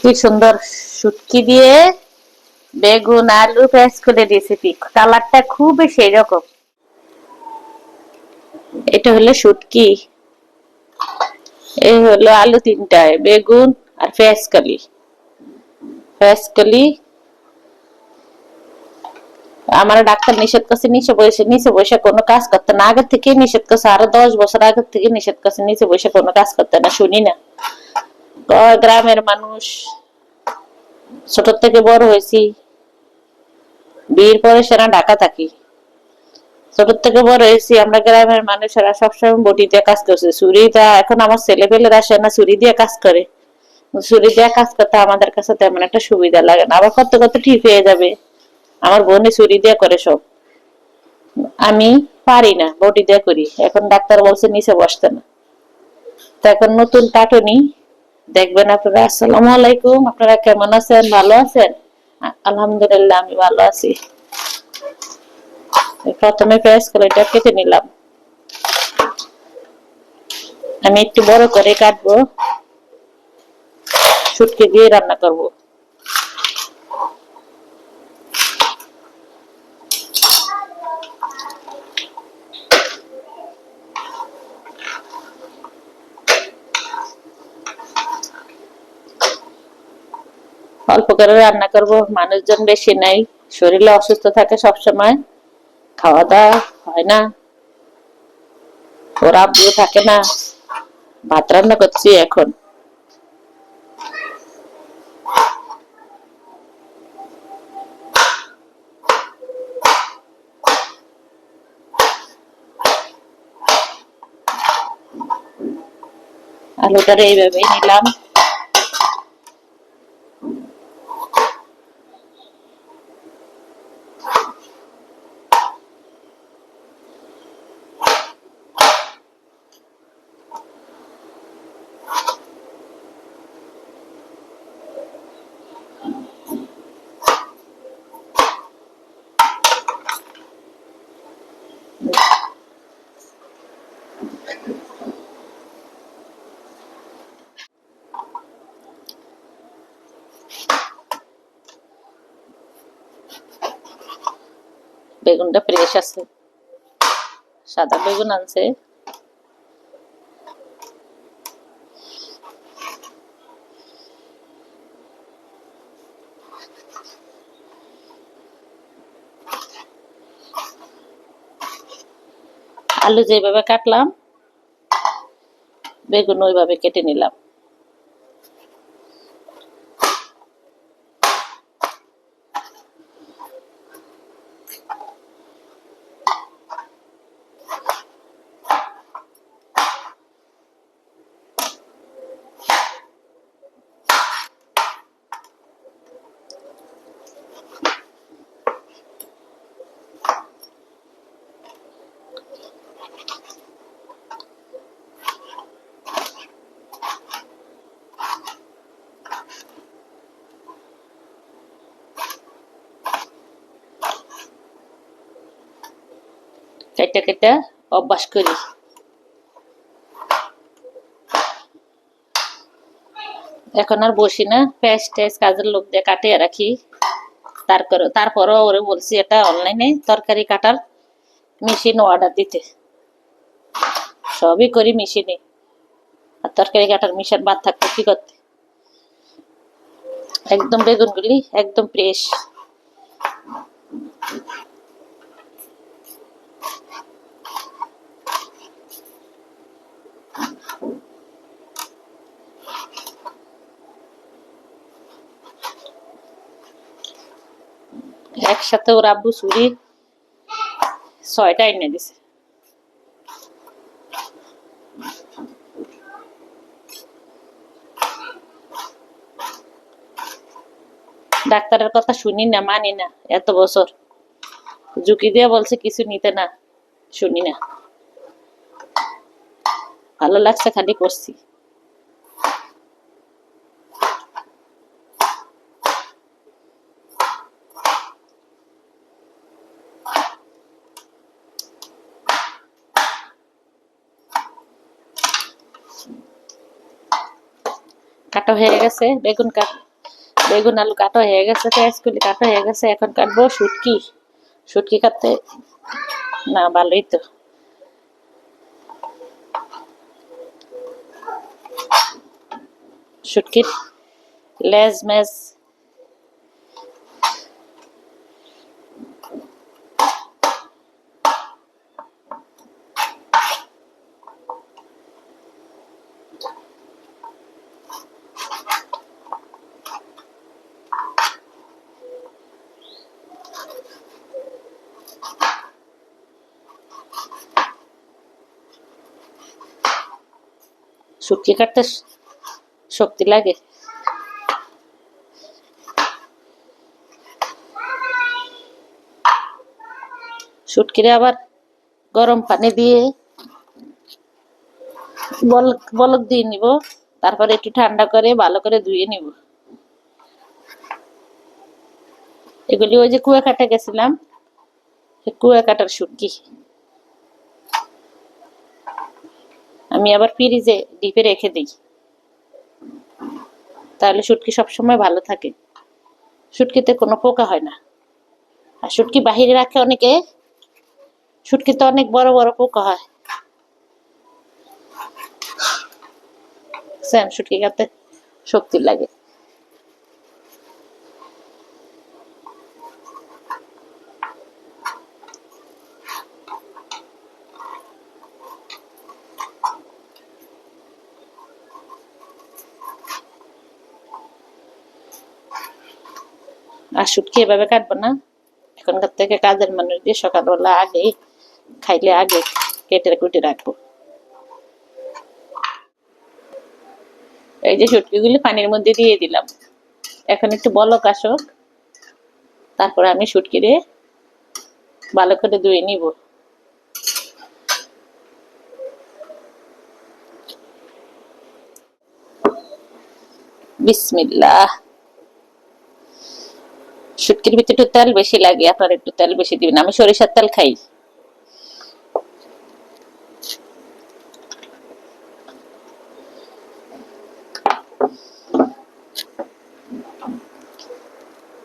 কি সুন্দর শুটকি দিয়ে বেগুন আলু পেঁয়াজ করে রেসিপি, কালারটা খুবই সেই রকম। এটা হলো শুটকি, এই হলো আলু তিনটায়, বেগুন আর পেঁয়াজ কলি। পেঁয়াজ কলি আমার ডাক্তার নিষেধ করছে নিচে বসে কোনো কাজ করতে না, আগে থেকে নিষেধ করছে, আরো 10 বছর আগে থেকে নিষেধ করছে নিচে বসে কোনো কাজ করতে না, শুনি না। গ্রামের মানুষ, ছোট থেকে বড় হয়েছি, বিয়ের পরে সেনা ঢাকা থাকি, ছোট থেকে বড় হয়েছি আমরা গ্রামের মানুষেরা সবসময় বটি দিয়ে কাজ করছে, ছুরিটা এখন আমার ছেলে পেলেরা আসে না ছুরি দিয়ে কাজ করে, ছুরি দিয়ে কাজ করতে আমাদের কাছে তেমন একটা সুবিধা লাগে না, আবার কত কত ঠিক হয়ে যাবে। আমার বোনে ছুরি দিয়ে করে সব, আমি পারি না, বটি দিয়ে করি। এখন ডাক্তার বলছে নিচে বসতে না, তো এখন নতুন কাটুনি দেখবেন আপনারা। আসসালামু আলাইকুম, আপনারা কেমন আছেন, ভালো আছেন? আলহামদুলিল্লাহ আমি ভালো আছি। প্রথমে পেঁয়াজ কলিটা কেটে নিলাম, আমি একটু বড় করে কাটবো, শুটকি দিয়ে রান্না করব। অল্প করে রান্না করব, মানুষজন বেশি নাই, শরীরে অসুস্থ থাকে সব সময়, খাওয়া দাওয়া হয় না, ওরা আব্বু থাকে না, ভাত রান্না করছি এখন। আলুটা এইভাবেই নিলাম, বেগুনটা ফ্রেশ আছে, সাদা বেগুন আনছে। আলু যেভাবে কাটলাম বেগুন ওইভাবে কেটে নিলাম। কেটে কেটে অভ্যাস করি, এখন আর বসি না, পেঁয়াজ টেজ কাজের লোক দিয়ে কাটিয়ে রাখি। তারপরও ওরে বলছি এটা অনলাইনে তরকারি কাটার মেশিন অর্ডার দিতে, সবই করি মেশিনে, আর তরকারি কাটার মেশিন বাদ থাকতে কি করতে। একদম বেগুনগুলি একদম ফ্রেশ, একসাথে ওর আব্বু ছুরি 6টা এনে দিছে। ডাক্তারের কথা শুনি না, মানি না, এত বছর ঝুঁকি দিয়ে বলছে কিছু নিতে না, শুনি না, ভালো লাগছে খালি করছি। কাটা হয়ে গেছে বেগুন, বেগুন আলু কাটা হয়ে গেছে, পেঁয়াজ কুলি কাটা হয়ে গেছে, এখন কাটবো শুটকি। শুটকি কাটতে না ভালোই তো। শুটকির লেজ মেজ শুটকি কাটতে শক্তি লাগে। শুটকিরে আবার গরম পানি দিয়ে বলক বলক দিয়ে নিব, তারপরে একটু ঠান্ডা করে ভালো করে ধুয়ে নিব। এগুলি ওই যে কুয়াকাটা গেছিলাম, কুয়াকাটার শুটকি। আমি আবার ফ্রিজে ডিপে রেখে দিই, তাহলে শুটকি সবসময় ভালো থাকে। শুটকিতে কোনো পোকা হয় না। আর শুটকি বাহিরে রাখে অনেকে, শুটকিতে অনেক বড় বড় পোকা হয়। শুটকি খেতে শক্তি লাগে। আর শুটকি এভাবে কাটবো না, এখনকার থেকে কাজের মানুষ দিয়ে সকালবেলা আগে খাইলে আগে কেটে কুটে রাখবো। এই যে শুটকিগুলি পানির মধ্যে দিয়ে দিলাম, এখন একটু বলক আসুক, তারপরে আমি শুটকিরে ভালো করে ধুয়ে নিব। বিসমিল্লাহ। শুটকির ভিতরে একটু তেল বেশি লাগে, আপনার একটু তেল বেশি দিবেন। আমি সরিষার তেল খাই।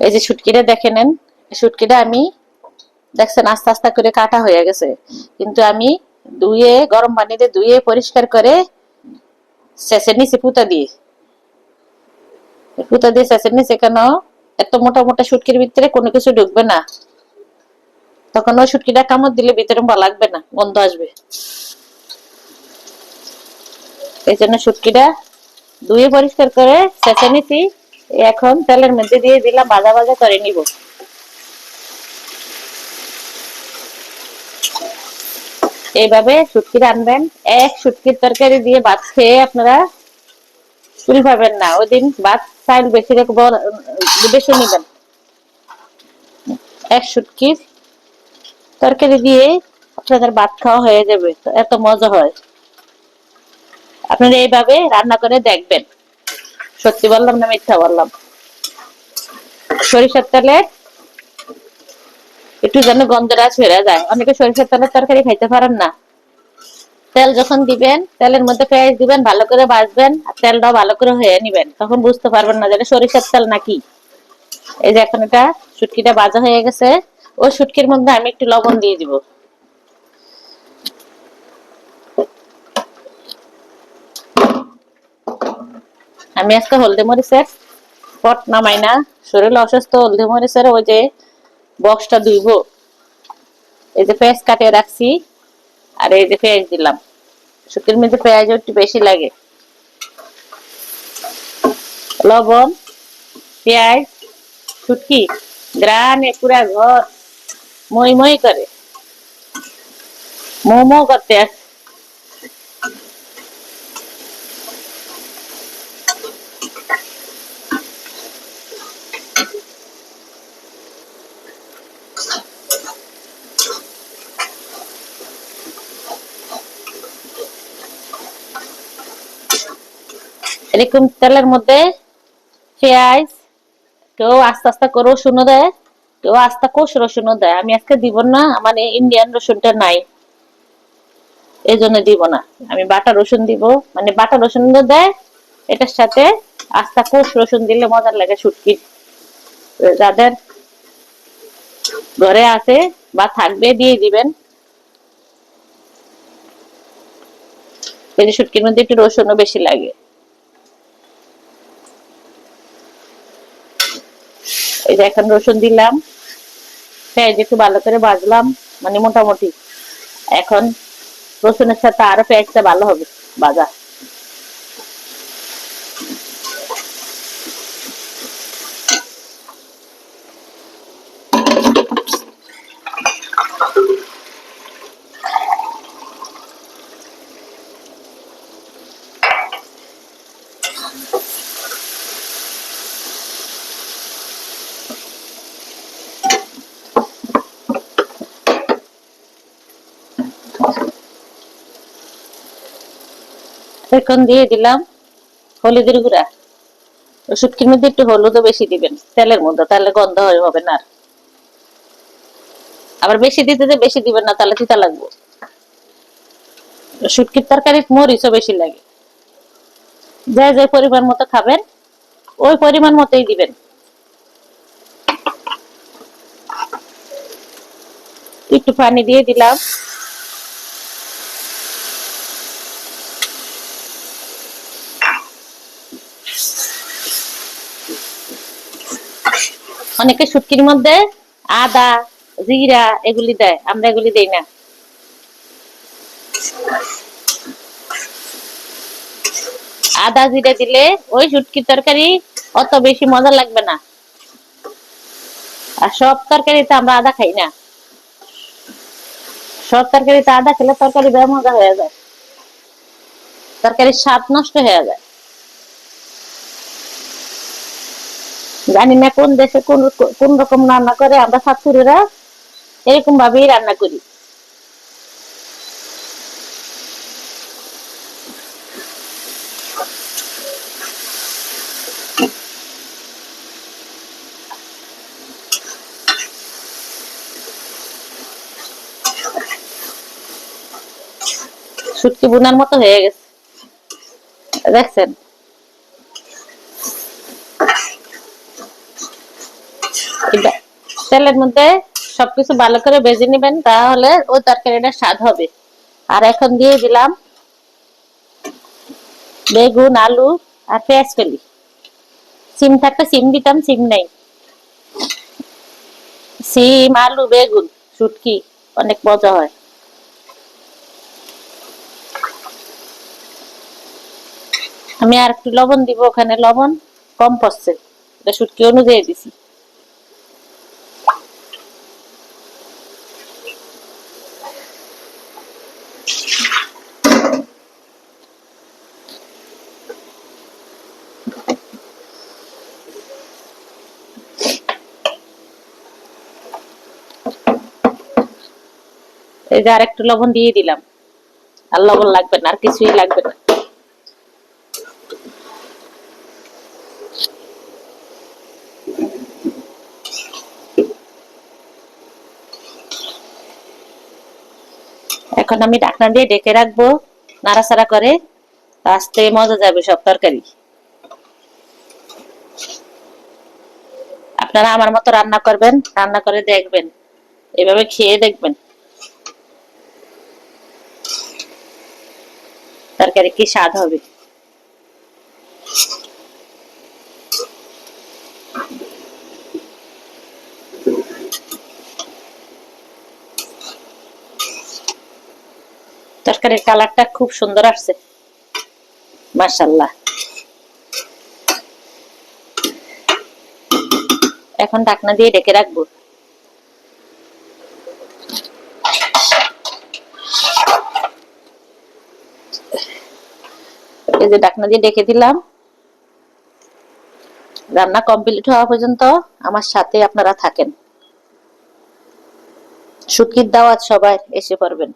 এই যে শুটকিটা দেখে নেন, শুটকিটা আমি দেখছেন আস্তে আস্তে করে কাটা হয়ে গেছে, কিন্তু আমি ধুয়ে গরম পানিতে ধুয়ে পরিষ্কার করে শেষের নিচে পুঁতা দিয়ে শেষের নিচে, কেন এত মোটা মোটা শুটকির ভিতরে কোনো কিছু ঢুকবে না, তখন ওই শুটকিটা কামড় দিলে ভিতরে ভালো লাগবে না, গন্ধ আসবে। এই জন্য শুটকিটা ধুয়ে পরিষ্কার করে শেষে নিছি, এখন তেলের মধ্যে দিয়ে দিলাম, ভাজা ভাজা করে নিব। এইভাবে শুটকি রানবেন। এক শুটকির তরকারি দিয়ে ভাত খেয়ে আপনারা চুল পাবেন না। ওই দিন ভাত চাইল বেশি বেশি নিবেন। এক শুটকির তরকারি দিয়ে আপনাদের ভাত খাওয়া হয়ে যাবে, এত মজা হয়। আপনারা এইভাবে রান্না করে দেখবেন। সত্যি বললাম না মিথ্যা বললাম? সরিষার তেলে একটু যেন গন্ধটা ছেড়ে যায়। অনেকে সরিষার তেলের তরকারি খাইতে পারেন না। তেল যখন দিবেন, তেলের মধ্যে পেঁয়াজ দিবেন, ভালো করে ভাজবেন, আর তেলটাও ভালো করে হয়ে নিবেন, তখন বুঝতে পারবেন না যে সরিষার তেল নাকি। এই যে এখন এটা শুটকিটা ভাজা হয়ে গেছে, ওই শুটকির মধ্যে আমি একটু লবণ দিয়ে দিব। আমি আজকে হলদে মরিচের পট নামাই না, শরীর অসুস্থ, হলদে মরিচের ওই যে বক্সটা ধুইব। এই যে পেঁয়াজ কাটিয়ে রাখছি, আর এই যে পেঁয়াজ দিলাম। শুটকির মধ্যে পেঁয়াজ একটু বেশি লাগে। লবণ, পেঁয়াজ, শুটকি গ্রানে পুরা ঘর মই মই করে, মোমো করতে আসে। এরকম তেলের মধ্যে পেঁয়াজ, কেউ আস্তে আস্তে করে রসুনও দেয়, কেউ আস্তে কোষ রসুনও দেয়। আমি আজকে দিব না, মানে ইন্ডিয়ান রসুনটা নাই, এই জন্য দিব না। আমি বাটা রসুন দিব, মানে বাটা রসুন দেয় এটার সাথে আস্তা কোষ রসুন দিলে মজার লাগে শুটকি। যাদের ঘরে আছে বা থাকবে দিয়ে দিবেন। এই যে শুটকির মধ্যে একটু রসুনও বেশি লাগে। এই যে এখন রসুন দিলাম, পেঁয়াজ একটু ভালো করে ভাজলাম, মানে মোটামুটি। এখন রসুনের সাথে আরো পেঁয়াজটা ভালো হবে ভাজা। এখন দিয়ে দিলাম হলুদের গুঁড়া। শুটকির মধ্যে একটু হলুদও বেশি দিবেন তেলের মধ্যে, তাহলে গন্ধ হবে না। আবার বেশি দিতে যে বেশি দিবেন না, তাহলে তিতা লাগবে। শুটকির তরকারি মরিচও বেশি লাগে। যে যে পরিমাণ মতো খাবেন ওই পরিমাণ মতোই দিবেন। একটু পানি দিয়ে দিলাম। অনেকে শুটকির মধ্যে আদা জিরা এগুলি দেয়, আমরা এগুলি দেই না। আদা জিরা দিলে ওই শুটকির তরকারি অত বেশি মজা লাগবে না। আর সব তরকারিতে আমরা আদা খাই না। সব তরকারিতে আদা খেলে তরকারি বেমজা হয়ে যায়, তরকারির স্বাদ নষ্ট হয়ে যায়। জানি না কোন দেশে কোন রকম রান্না করে, আমরা শাশুড়িরা এরকম ভাবেই রান্না করি। শুটকি বোনার মতো হয়ে গেছে, দেখছেন? তেলের মধ্যে সবকিছু ভালো করে ভেজে নেবেন, তাহলে ওই তরকারিটা স্বাদ হবে। আর এখন দিয়ে দিলাম বেগুন আলু আর পেঁয়াজ কলি। সিম থাকতে সিম দিতাম, সিম নাই। সিম আলু বেগুন শুটকি অনেক মজা হয়। আমি আর একটু লবণ দিব, ওখানে লবণ কম পড়ছে, এটা শুটকি অনুযায়ী দিছি। এই যে আর একটু লবণ দিয়ে দিলাম। আর লবণ লাগবে না, আর কিছুই লাগবে না। এখন আমি ঢাকনা দিয়ে ঢেকে রাখবো, নাড়াচাড়া করে, আস্তে মজা যাবে সব তরকারি। আপনারা আমার মতো রান্না করবেন, রান্না করে দেখবেন, এভাবে খেয়ে দেখবেন তরকারি কি স্বাদ হবে। তরকারির কালারটা খুব সুন্দর আসছে, মাশাআল্লাহ। এখন ঢাকনা দিয়ে ঢেকে রাখবো। এই যে ঢাকনা দিয়ে ঢেকে দিলাম। রান্না কমপ্লিট হওয়া পর্যন্ত আমার সাথে আপনারা থাকেন। শুটকির দাওয়াত, সবাই এসে পড়বেন।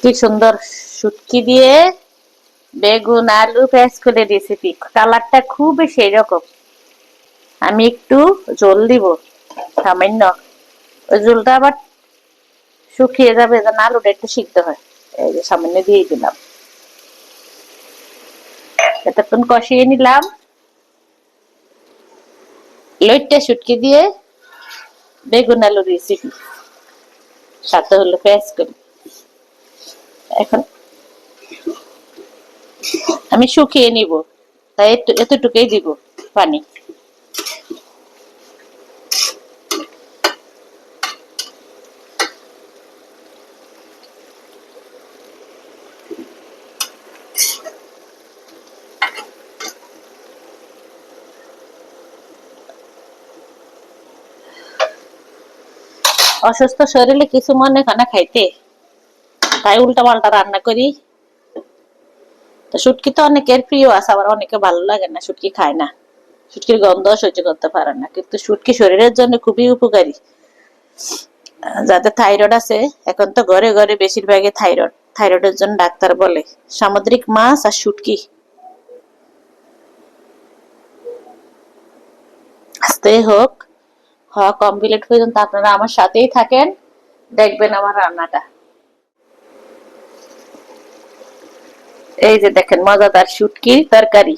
কি সুন্দর শুটকি দিয়ে বেগুন আলু পেঁয়াজ করে রেসিপি, কালারটা খুবই সেই রকম। আমি একটু ঝোল দিব সামান্য, ওই ঝোলটা আবার শুকিয়ে যাবে যেন আলুটা একটু সিদ্ধ হয়। এই যে সামান্য দিয়ে দিলাম। এতক্ষণ কষিয়ে নিলাম লইট্টা শুটকি দিয়ে বেগুন আলু রেসিপি, সাথে হলো পেঁয়াজ করি। এখন আমি শুকিয়ে নিব, তাই এতটুকুই দিব পানি। অসুস্থ শরীরে কিছু মনে হয় না খাইতে, তাই উল্টা পাল্টা রান্না করি। তো শুটকি তো অনেকের প্রিয় আছে, আবার অনেকে ভালো লাগে না, শুটকি খায় না, শুটকির গন্ধ সহ্য করতে পারে না, কিন্তু শুটকি শরীরের জন্য খুবই উপকারী। যাদের থাইরয়েড আছে, এখন তো ঘরে ঘরে বেশিরভাগই থাইরয়েড, থাইরয়েডের জন্য ডাক্তার বলে সামুদ্রিক মাছ আর শুটকি। আস্তে হোক, হওয়া কমপ্লিট পর্যন্ত আপনারা আমার সাথেই থাকেন, দেখবেন আমার রান্নাটা। এই যে দেখেন মজাদার শুটকির তরকারি,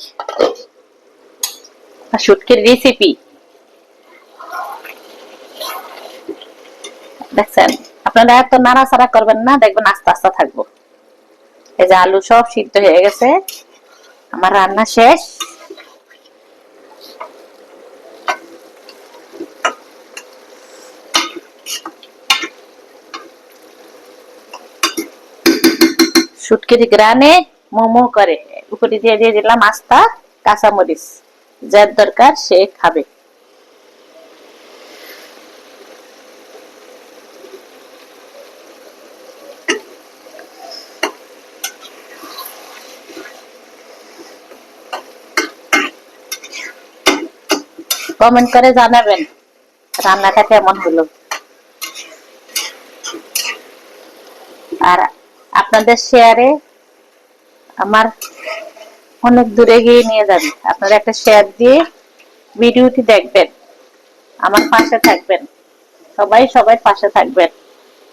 শুটকির রেসিপি দেখছেন। আপনারা এত নাড়াচাড়া করবেন না, দেখবেন আস্তে আস্তে থাকবো। এই যে আলু সব সিদ্ধ হয়ে গেছে, আমার রান্না শেষ। শুটকির গ্রানে মোমো করে উপরে দিয়ে দিয়ে দিলাম আস্তা কাঁচামরিচ, যার দরকার সে খাবে। কমেন্ট করে জানাবেন রান্নাটা কেমন হলো, আর আপনাদের শেয়ারে আমার অনেক দূরে গিয়ে নিয়ে যাবে। আপনারা একটা শেয়ার দিয়ে ভিডিওটি দেখবেন, আমার পাশে থাকবেন, সবাই সবাই পাশে থাকবেন,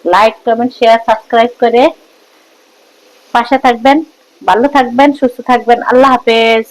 লাইক কমেন্ট শেয়ার সাবস্ক্রাইব করে পাশে থাকবেন। ভালো থাকবেন, সুস্থ থাকবেন, আল্লাহ হাফেজ।